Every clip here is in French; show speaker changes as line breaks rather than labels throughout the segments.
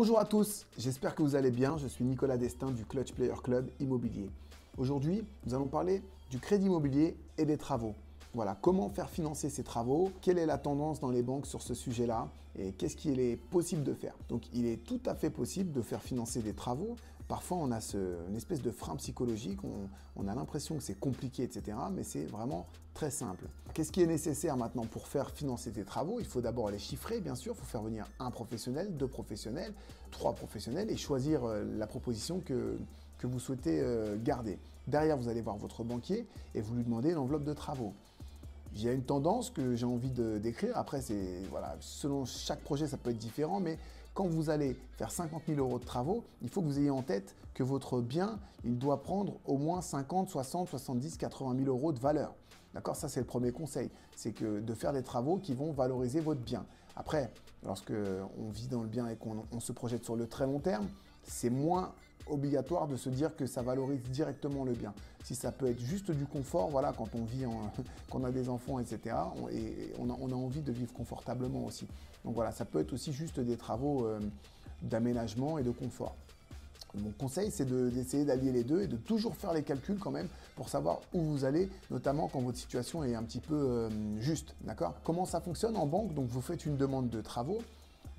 Bonjour à tous, j'espère que vous allez bien. Je suis Nicolas Destin du Clutch Player Club Immobilier. Aujourd'hui, nous allons parler du crédit immobilier et des travaux. Voilà, comment faire financer ces travaux, quelle est la tendance dans les banques sur ce sujet-là et qu'est-ce qu'il est possible de faire. Donc il est tout à fait possible de faire financer des travaux. Parfois on a une espèce de frein psychologique, on a l'impression que c'est compliqué, etc. Mais c'est vraiment très simple. Qu'est-ce qui est nécessaire maintenant pour faire financer des travaux? Il faut d'abord les chiffrer, bien sûr. Il faut faire venir un professionnel, deux professionnels, trois professionnels et choisir la proposition que vous souhaitez garder. Derrière, vous allez voir votre banquier et vous lui demandez l'enveloppe de travaux. Il y a une tendance que j'ai envie de décrire. Après, voilà, selon chaque projet, ça peut être différent, mais quand vous allez faire 50 000 € de travaux, il faut que vous ayez en tête que votre bien, il doit prendre au moins 50, 60, 70, 80 000 € de valeur. D'accord? Ça, c'est le premier conseil. C'est que de faire des travaux qui vont valoriser votre bien. Après, lorsque on vit dans le bien et qu'on se projette sur le très long terme, c'est moins obligatoire de se dire que ça valorise directement le bien. Si ça peut être juste du confort, voilà, quand on vit, quand on a des enfants, etc., on a envie de vivre confortablement aussi. Donc voilà, ça peut être aussi juste des travaux d'aménagement et de confort. Mon conseil, c'est d'essayer d'allier les deux et de toujours faire les calculs quand même pour savoir où vous allez, notamment quand votre situation est un petit peu juste. D'accord? Comment ça fonctionne en banque? Donc vous faites une demande de travaux,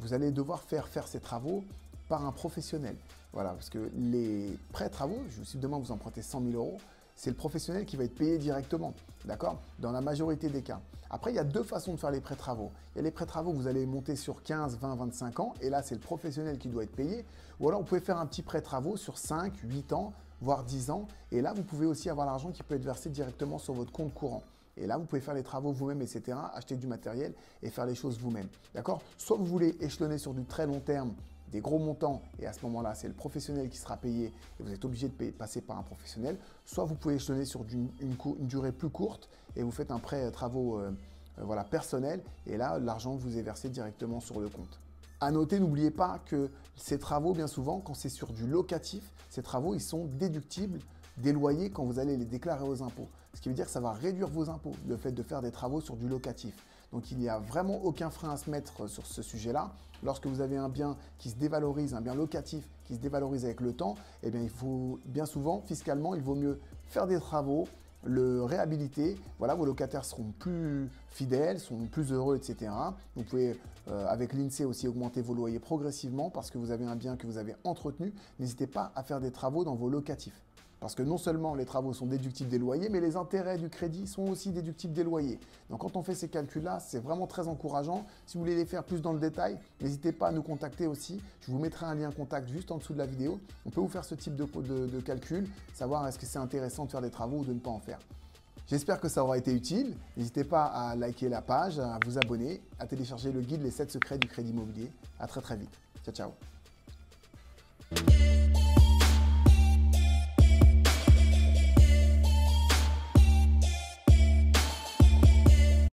vous allez devoir faire ces travaux par un professionnel. Voilà, parce que les prêts travaux, si demain vous empruntez 100 000 €, c'est le professionnel qui va être payé directement, d'accord? Dans la majorité des cas. Après, il y a deux façons de faire les prêts travaux. Il y a les prêts travaux que vous allez monter sur 15, 20, 25 ans, et là, c'est le professionnel qui doit être payé. Ou alors, vous pouvez faire un petit prêt travaux sur 5, 8 ans, voire 10 ans, et là, vous pouvez aussi avoir l'argent qui peut être versé directement sur votre compte courant. Et là, vous pouvez faire les travaux vous-même, etc., acheter du matériel et faire les choses vous-même, d'accord? Soit vous voulez échelonner sur du très long terme, des gros montants, et à ce moment-là, c'est le professionnel qui sera payé et vous êtes obligé de passer par un professionnel. Soit vous pouvez échelonner sur une durée plus courte et vous faites un prêt travaux voilà, personnel et là, l'argent vous est versé directement sur le compte. À noter, n'oubliez pas que ces travaux, bien souvent, quand c'est sur du locatif, ces travaux, ils sont déductibles des loyers quand vous allez les déclarer aux impôts. Ce qui veut dire que ça va réduire vos impôts, le fait de faire des travaux sur du locatif. Donc il n'y a vraiment aucun frein à se mettre sur ce sujet-là. Lorsque vous avez un bien qui se dévalorise, un bien locatif qui se dévalorise avec le temps, eh bien il faut bien souvent, fiscalement, il vaut mieux faire des travaux, le réhabiliter. Voilà, vos locataires seront plus fidèles, seront plus heureux, etc. Vous pouvez, avec l'INSEE aussi, augmenter vos loyers progressivement parce que vous avez un bien que vous avez entretenu. N'hésitez pas à faire des travaux dans vos locatifs. Parce que non seulement les travaux sont déductibles des loyers, mais les intérêts du crédit sont aussi déductibles des loyers. Donc quand on fait ces calculs-là, c'est vraiment très encourageant. Si vous voulez les faire plus dans le détail, n'hésitez pas à nous contacter aussi. Je vous mettrai un lien contact juste en dessous de la vidéo. On peut vous faire ce type de calcul, savoir est-ce que c'est intéressant de faire des travaux ou de ne pas en faire. J'espère que ça aura été utile. N'hésitez pas à liker la page, à vous abonner, à télécharger le guide Les 7 secrets du crédit immobilier. À très vite. Ciao, ciao.